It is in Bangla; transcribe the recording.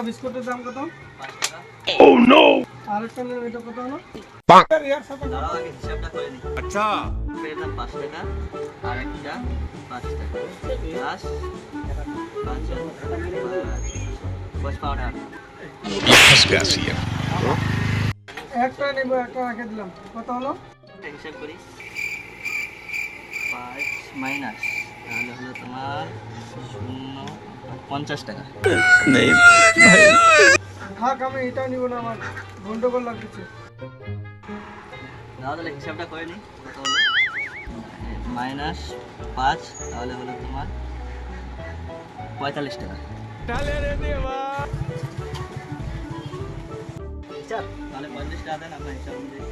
বিস্কুটের দাম কত? 5 টাকা। আরেকটা নেন, এটা কত হলো? ইয়ার সাথে দাঁড়াও আগে হিসাবটা করে নিই। अच्छा পেঁপের দাম 5 টাকা, আর একটা 5 টাকা। Plus 5 5 powder. একটা নেব, একটা রেখে দিলাম। কত হলো? একটা হিসাব করি। 5 মাইনাস তাহলে হলো তোমার 0 50 টাকা। থাক, আমি এটাও নিব না, আমার গন্ডগোল লাগতেছে। দাও তাহলে হিসাবটা করে নিই। কত হলো? মাইনাস 5 তাহলে হলো তোমার 45 টাকা। হিসাব তাহলে 45 টাকা দেন আপনার হিসাব অনুযায়ী।